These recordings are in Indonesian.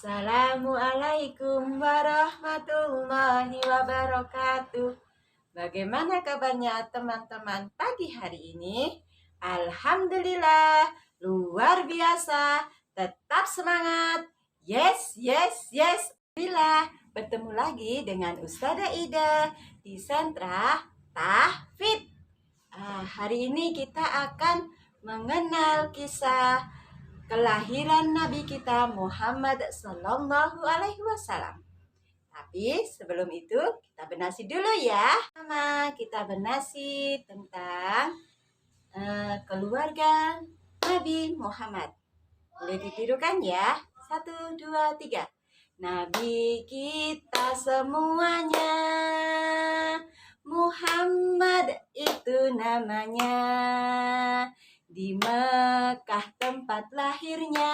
Assalamualaikum warahmatullahi wabarakatuh. Bagaimana kabarnya teman-teman pagi hari ini? Alhamdulillah, luar biasa. Tetap semangat. Yes, yes, yes. Bila bertemu lagi dengan Ustazah Ida di sentra Tahfidz. Hari ini kita akan mengenal kisah kelahiran Nabi kita Muhammad Sallallahu Alaihi Wasallam. Tapi sebelum itu kita benasi dulu ya. Pertama kita benasi tentang keluarga Nabi Muhammad. Boleh ditirukan ya. 1, 2, 3. Nabi kita semuanya, Muhammad itu namanya. Di Mekah tempat lahirnya,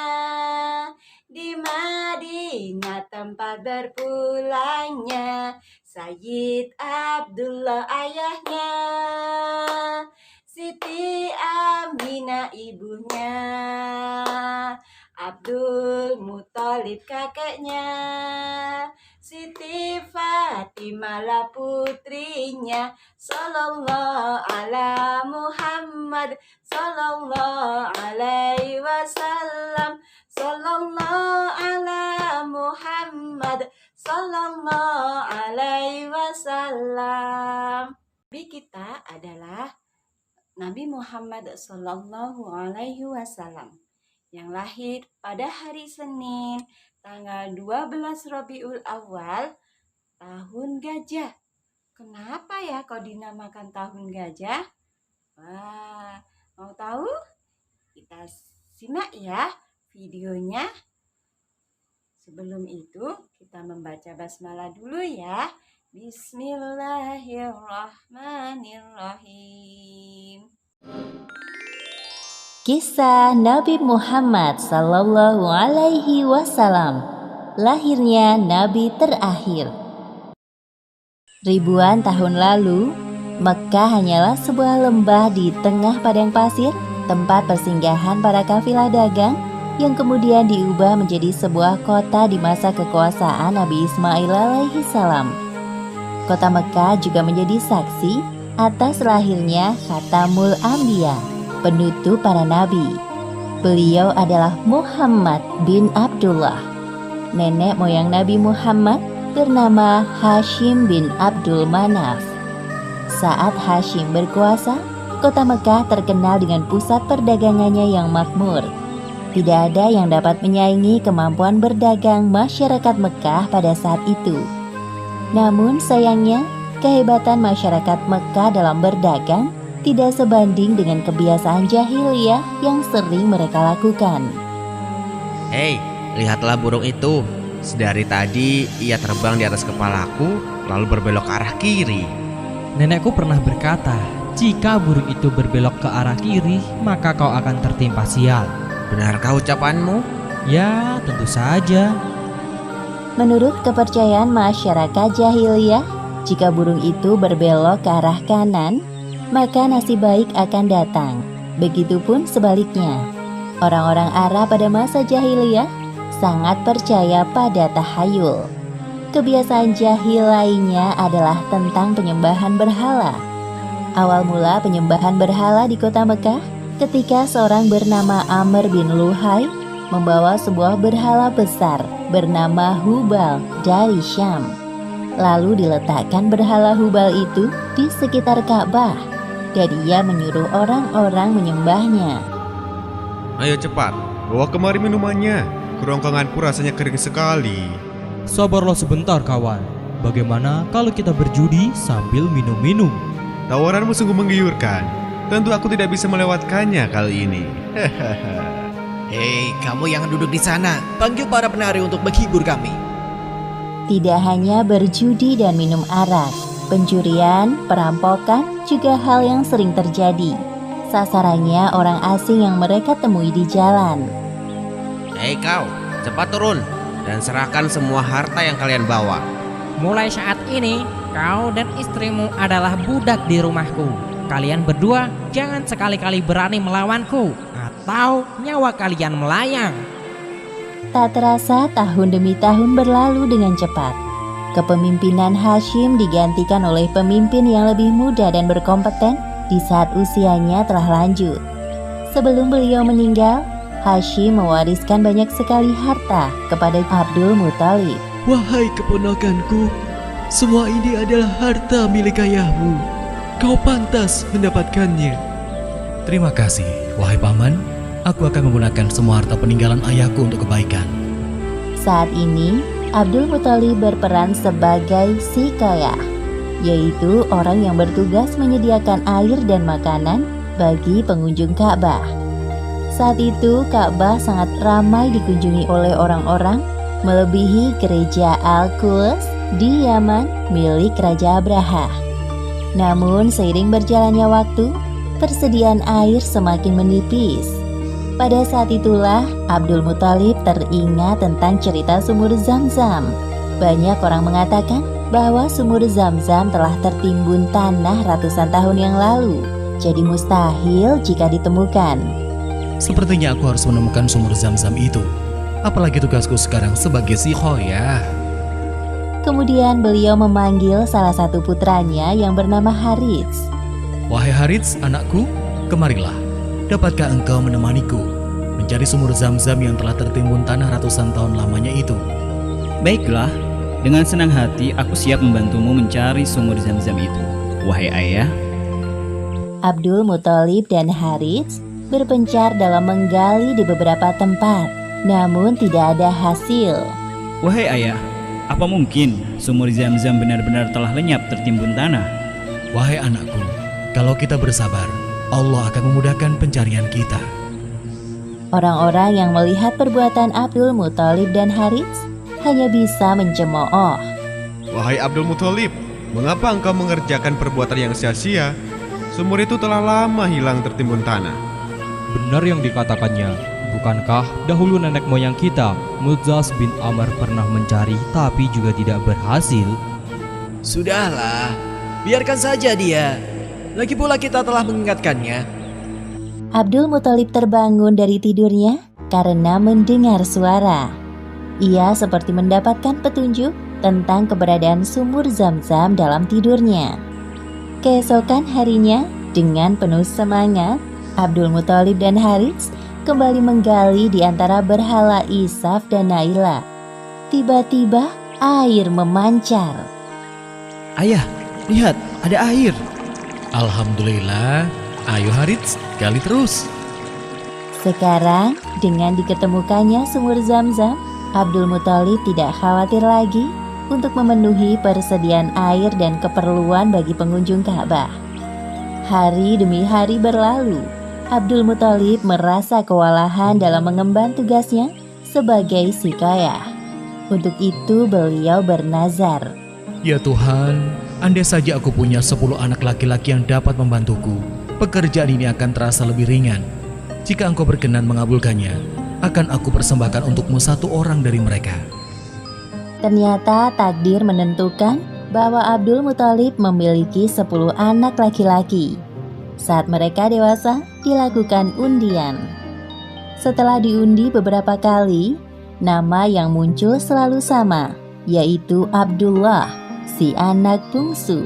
di Madinah tempat berpulangnya. Sayyid Abdullah ayahnya, Siti Aminah ibunya, Abdul Muthalib kakeknya, Siti Fatimah lah putrinya. Sallallahu ala Muhammad, sallallahu alaihi wasallam, sallallahu ala Muhammad, sallallahu alaihi wasallam. Nabi kita adalah Nabi Muhammad sallallahu alaihi wasallam yang lahir pada hari Senin tanggal 12 Rabiul Awal tahun gajah. Kenapa ya kok dinamakan tahun gajah? Wah, mau tahu? Kita simak ya videonya. Sebelum itu kita membaca basmalah dulu ya. Bismillahirrahmanirrahim. Kisah Nabi Muhammad Sallallahu Alaihi Wasallam. Lahirnya Nabi terakhir. Ribuan tahun lalu, Mekah hanyalah sebuah lembah di tengah padang pasir, tempat persinggahan para kafilah dagang yang kemudian diubah menjadi sebuah kota di masa kekuasaan Nabi Ismail alaihi salam. Kota Mekah juga menjadi saksi atas lahirnya Khatamul Anbiya, penutup para nabi. Beliau adalah Muhammad bin Abdullah. Nenek moyang Nabi Muhammad bernama Hashim bin Abdul Manaf. Saat Hashim berkuasa, kota Mekah terkenal dengan pusat perdagangannya yang makmur. Tidak ada yang dapat menyaingi kemampuan berdagang masyarakat Mekah pada saat itu. Namun sayangnya, kehebatan masyarakat Mekah dalam berdagang tidak sebanding dengan kebiasaan jahiliyah yang sering mereka lakukan. Hei, lihatlah burung itu. Sedari tadi ia terbang di atas kepalaku lalu berbelok ke arah kiri. Nenekku pernah berkata, jika burung itu berbelok ke arah kiri, maka kau akan tertimpa sial. Benarkah ucapanmu? Ya, tentu saja. Menurut kepercayaan masyarakat jahiliyah, jika burung itu berbelok ke arah kanan, maka nasib baik akan datang. Begitupun sebaliknya. Orang-orang Arab pada masa jahiliyah sangat percaya pada tahayul. Kebiasaan jahil lainnya adalah tentang penyembahan berhala. Awal mula penyembahan berhala di kota Mekah ketika seorang bernama Amr bin Luhai membawa sebuah berhala besar bernama Hubal dari Syam. Lalu diletakkan berhala Hubal itu di sekitar Ka'bah dan ia menyuruh orang-orang menyembahnya. Ayo cepat, bawa kemari minumannya. Kerongkonganku rasanya kering sekali. Sabarlah sebentar kawan. Bagaimana kalau kita berjudi sambil minum-minum? Tawaranmu sungguh menggiurkan. Tentu aku tidak bisa melewatkannya kali ini. Hei, kamu yang duduk di sana, panggil para penari untuk menghibur kami. Tidak hanya berjudi dan minum arak, pencurian, perampokan juga hal yang sering terjadi. Sasarannya orang asing yang mereka temui di jalan. Hei kau, cepat turun dan serahkan semua harta yang kalian bawa. Mulai saat ini, kau dan istrimu adalah budak di rumahku. Kalian berdua jangan sekali-kali berani melawanku, atau nyawa kalian melayang. Tak terasa tahun demi tahun berlalu dengan cepat. Kepemimpinan Hashim digantikan oleh pemimpin yang lebih muda dan berkompeten di saat usianya telah lanjut. Sebelum beliau meninggal, Hashim mewariskan banyak sekali harta kepada Abdul Muthalib. Wahai keponakanku, semua ini adalah harta milik ayahmu. Kau pantas mendapatkannya. Terima kasih, wahai paman. Aku akan menggunakan semua harta peninggalan ayahku untuk kebaikan. Saat ini, Abdul Muthalib berperan sebagai Siqayah, yaitu orang yang bertugas menyediakan air dan makanan bagi pengunjung Ka'bah. Saat itu, Ka'bah sangat ramai dikunjungi oleh orang-orang, melebihi gereja Al-Quds di Yaman milik Raja Abraha. Namun, seiring berjalannya waktu, persediaan air semakin menipis. Pada saat itulah Abdul Muthalib teringat tentang cerita sumur Zam-Zam. Banyak orang mengatakan bahwa sumur Zam-Zam telah tertimbun tanah ratusan tahun yang lalu, jadi mustahil jika ditemukan. Sepertinya aku harus menemukan sumur Zam-Zam itu. Apalagi tugasku sekarang sebagai Siqayah. Kemudian beliau memanggil salah satu putranya yang bernama Harits. Wahai Harits, anakku, kemarilah. Dapatkah engkau menemaniku mencari sumur Zam-Zam yang telah tertimbun tanah ratusan tahun lamanya itu? Baiklah, dengan senang hati aku siap membantumu mencari sumur Zam-Zam itu, wahai ayah. Abdul Muthalib dan Harits berpencar dalam menggali di beberapa tempat, namun tidak ada hasil. Wahai ayah, apa mungkin sumur Zam-Zam benar-benar telah lenyap tertimbun tanah? Wahai anakku, kalau kita bersabar, Allah akan memudahkan pencarian kita. Orang-orang yang melihat perbuatan Abdul Muthalib dan Harits hanya bisa mencemooh. Wahai Abdul Muthalib, mengapa engkau mengerjakan perbuatan yang sia-sia? Sumur itu telah lama hilang tertimbun tanah. Benar yang dikatakannya. Bukankah dahulu nenek moyang kita, Mudzaz bin Amr, pernah mencari tapi juga tidak berhasil? Sudahlah, biarkan saja dia. Lagi pula kita telah mengingatkannya. Abdul Muthalib terbangun dari tidurnya karena mendengar suara. Ia seperti mendapatkan petunjuk tentang keberadaan sumur Zam-Zam dalam tidurnya. Keesokan harinya, dengan penuh semangat, Abdul Muthalib dan Harits kembali menggali di antara berhala Isaf dan Naila. Tiba-tiba air memancar. Ayah, lihat, ada air. Alhamdulillah, ayo Harits, gali terus. Sekarang, dengan diketemukannya sumur Zam-Zam, Abdul Muthalib tidak khawatir lagi untuk memenuhi persediaan air dan keperluan bagi pengunjung Ka'bah. Hari demi hari berlalu, Abdul Muthalib merasa kewalahan dalam mengemban tugasnya sebagai Siqayah. Untuk itu beliau bernazar. Ya Tuhan, andai saja aku punya 10 anak laki-laki yang dapat membantuku, pekerjaan ini akan terasa lebih ringan. Jika engkau berkenan mengabulkannya, akan aku persembahkan untukmu 1 orang dari mereka. Ternyata takdir menentukan bahwa Abdul Muthalib memiliki 10 anak laki-laki. Saat mereka dewasa, dilakukan undian. Setelah diundi beberapa kali, nama yang muncul selalu sama, yaitu Abdullah, si anak bungsu.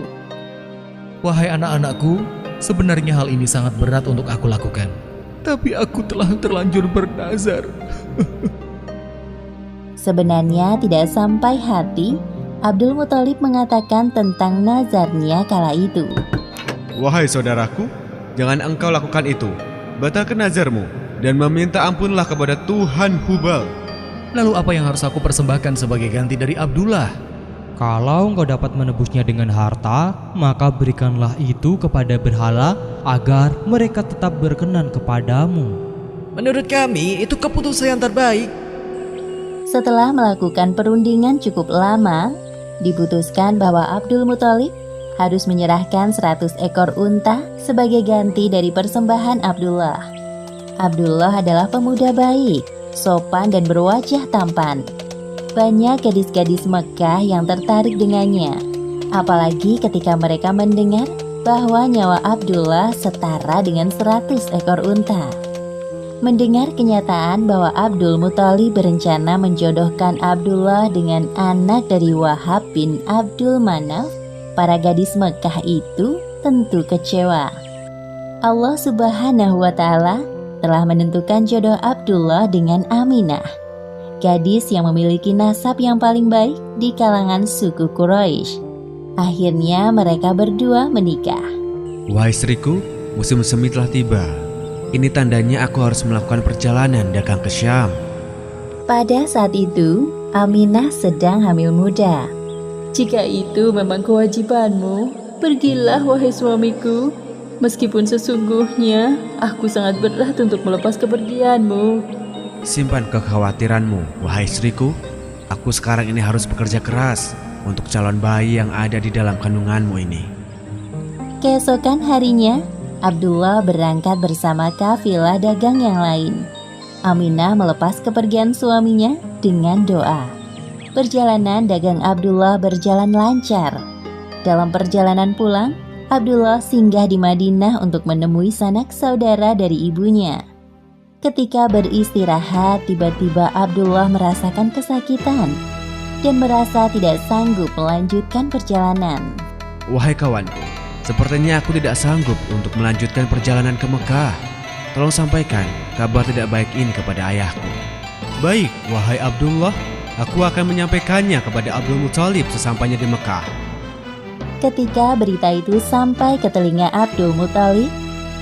Wahai anak-anakku, sebenarnya hal ini sangat berat untuk aku lakukan. Tapi aku telah terlanjur bernazar. Sebenarnya tidak sampai hati, Abdul Muthalib mengatakan tentang nazarnya kala itu. Wahai saudaraku, jangan engkau lakukan itu. Batalkan nazarmu dan meminta ampunlah kepada Tuhan Hubal. Lalu apa yang harus aku persembahkan sebagai ganti dari Abdullah? Kalau engkau dapat menebusnya dengan harta, maka berikanlah itu kepada berhala agar mereka tetap berkenan kepadamu. Menurut kami, itu keputusan yang terbaik. Setelah melakukan perundingan cukup lama, diputuskan bahwa Abdul Muthalib harus menyerahkan 100 ekor unta sebagai ganti dari persembahan Abdullah. Abdullah adalah pemuda baik, sopan dan berwajah tampan. Banyak gadis-gadis Mekah yang tertarik dengannya, apalagi ketika mereka mendengar bahwa nyawa Abdullah setara dengan 100 ekor unta. Mendengar kenyataan bahwa Abdul Muthalib berencana menjodohkan Abdullah dengan anak dari Wahab bin Abdul Manaf, para gadis Mekah itu tentu kecewa. Allah Subhanahu wa Ta'ala telah menentukan jodoh Abdullah dengan Aminah, gadis yang memiliki nasab yang paling baik di kalangan suku Quraisy. Akhirnya mereka berdua menikah. Wahai istriku, musim semi telah tiba. Ini tandanya aku harus melakukan perjalanan dagang ke Syam. Pada saat itu, Aminah sedang hamil muda. Jika itu memang kewajibanmu, pergilah wahai suamiku. Meskipun sesungguhnya aku sangat berat untuk melepas kepergianmu. Simpan kekhawatiranmu, wahai istriku. Aku sekarang ini harus bekerja keras untuk calon bayi yang ada di dalam kandunganmu ini. Keesokan harinya, Abdullah berangkat bersama kafilah dagang yang lain. Aminah melepas kepergian suaminya dengan doa. Perjalanan dagang Abdullah berjalan lancar. Dalam perjalanan pulang, Abdullah singgah di Madinah untuk menemui sanak saudara dari ibunya. Ketika beristirahat, tiba-tiba Abdullah merasakan kesakitan dan merasa tidak sanggup melanjutkan perjalanan. Wahai kawanku, sepertinya aku tidak sanggup untuk melanjutkan perjalanan ke Mekah. Tolong sampaikan kabar tidak baik ini kepada ayahku. Baik, wahai Abdullah, aku akan menyampaikannya kepada Abdul Muthalib sesampainya di Mekah. Ketika berita itu sampai ke telinga Abdul Muthalib,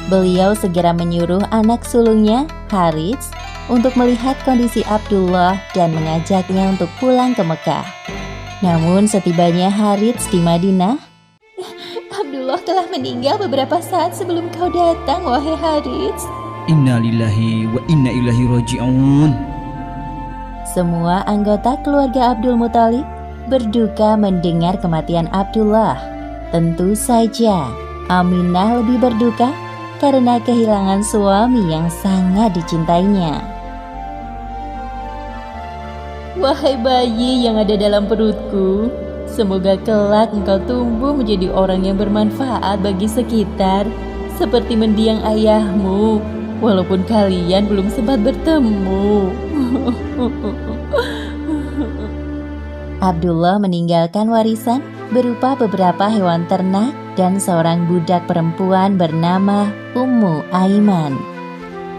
beliau segera menyuruh anak sulungnya, Harits, untuk melihat kondisi Abdullah dan mengajaknya untuk pulang ke Mekah. Namun setibanya Harits di Madinah, Abdullah telah meninggal beberapa saat sebelum kau datang, wahai Harits. Inna lillahi wa inna ilaihi raji'un. Semua anggota keluarga Abdul Muthalib berduka mendengar kematian Abdullah. Tentu saja Aminah lebih berduka karena kehilangan suami yang sangat dicintainya. Wahai bayi yang ada dalam perutku, semoga kelak engkau tumbuh menjadi orang yang bermanfaat bagi sekitar, seperti mendiang ayahmu, walaupun kalian belum sempat bertemu. Abdullah meninggalkan warisan berupa beberapa hewan ternak dan seorang budak perempuan bernama Ummu Aiman.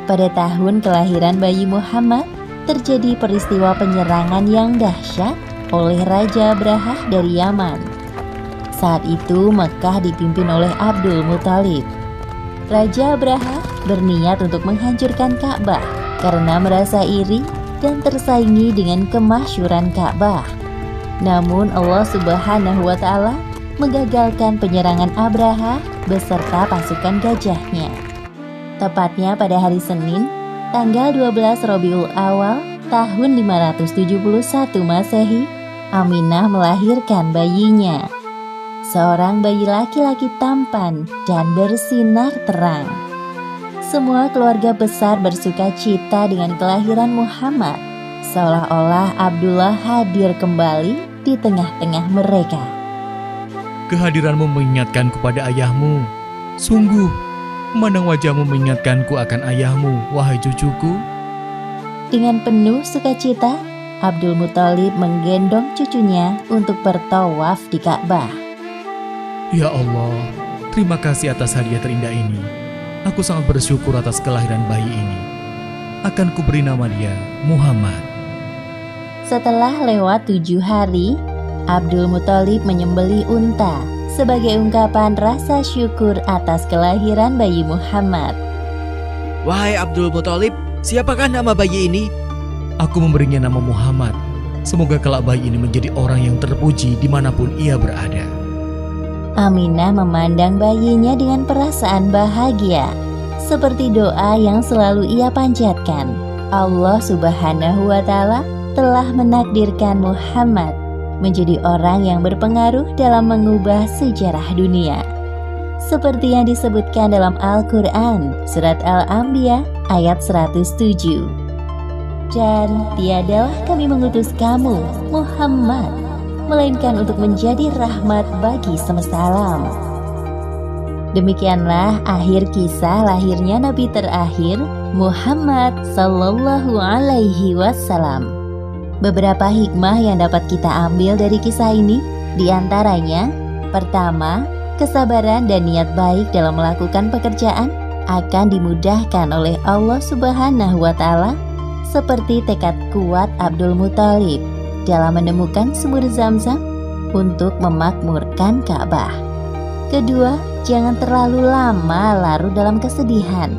Pada tahun kelahiran bayi Muhammad, terjadi peristiwa penyerangan yang dahsyat oleh Raja Abrahah dari Yaman. Saat itu Mekah dipimpin oleh Abdul Muthalib. Raja Abrahah berniat untuk menghancurkan Ka'bah karena merasa iri dan tersaingi dengan kemasyhuran Ka'bah. Namun Allah Subhanahu wa Ta'ala menggagalkan penyerangan Abrahah beserta pasukan gajahnya. Tepatnya pada hari Senin, tanggal 12 Rabiul Awal tahun 571 Masehi, Aminah melahirkan bayinya. Seorang bayi laki-laki tampan dan bersinar terang. Semua keluarga besar bersuka cita dengan kelahiran Muhammad, seolah-olah Abdullah hadir kembali di tengah-tengah mereka. Kehadiranmu mengingatkanku pada ayahmu. Sungguh, memandang wajahmu mengingatkanku akan ayahmu, wahai cucuku. Dengan penuh sukacita, Abdul Muthalib menggendong cucunya untuk bertawaf di Ka'bah. Ya Allah, terima kasih atas hadiah terindah ini. Aku sangat bersyukur atas kelahiran bayi ini. Akan kuberi nama dia Muhammad. Setelah lewat 7 hari, Abdul Muthalib menyembelih unta sebagai ungkapan rasa syukur atas kelahiran bayi Muhammad. Wahai Abdul Muthalib, siapakah nama bayi ini? Aku memberinya nama Muhammad. Semoga kelak bayi ini menjadi orang yang terpuji dimanapun ia berada. Aminah memandang bayinya dengan perasaan bahagia, seperti doa yang selalu ia panjatkan. Allah Subhanahu wa Ta'ala telah menakdirkan Muhammad menjadi orang yang berpengaruh dalam mengubah sejarah dunia. Seperti yang disebutkan dalam Al-Quran, Surat Al-Anbiya ayat 107. Dan tiadalah kami mengutus kamu, Muhammad, melainkan untuk menjadi rahmat bagi semesta alam. Demikianlah akhir kisah lahirnya Nabi terakhir Muhammad Sallallahu Alaihi Wasallam. Beberapa hikmah yang dapat kita ambil dari kisah ini, diantaranya, pertama, kesabaran dan niat baik dalam melakukan pekerjaan akan dimudahkan oleh Allah Subhanahu wa Ta'ala, seperti tekad kuat Abdul Muthalib dalam menemukan sumur Zam-Zam untuk memakmurkan Ka'bah. Kedua, jangan terlalu lama larut dalam kesedihan,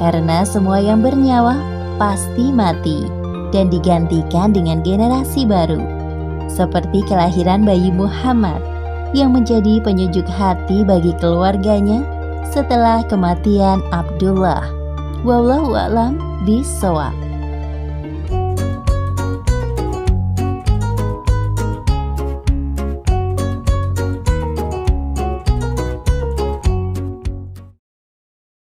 karena semua yang bernyawa pasti mati dan digantikan dengan generasi baru, seperti kelahiran bayi Muhammad yang menjadi penyejuk hati bagi keluarganya setelah kematian Abdullah. Wallahu a'lam bishawab.